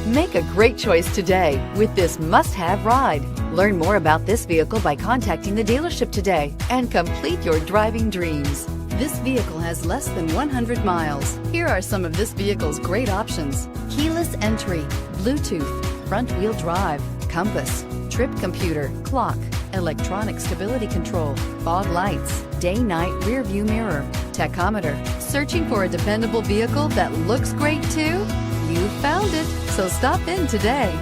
Make a great choice today with this must-have ride. Learn more about this vehicle by contacting the dealership today and complete your driving dreams. This vehicle has less than 100 miles. Here are some of this vehicle's great options: keyless entry, Bluetooth, front-wheel drive, compass, trip computer, clock, electronic stability control, fog lights, day-night rear view mirror, tachometer. Searching for a dependable vehicle that looks great too? You found it, so stop in today.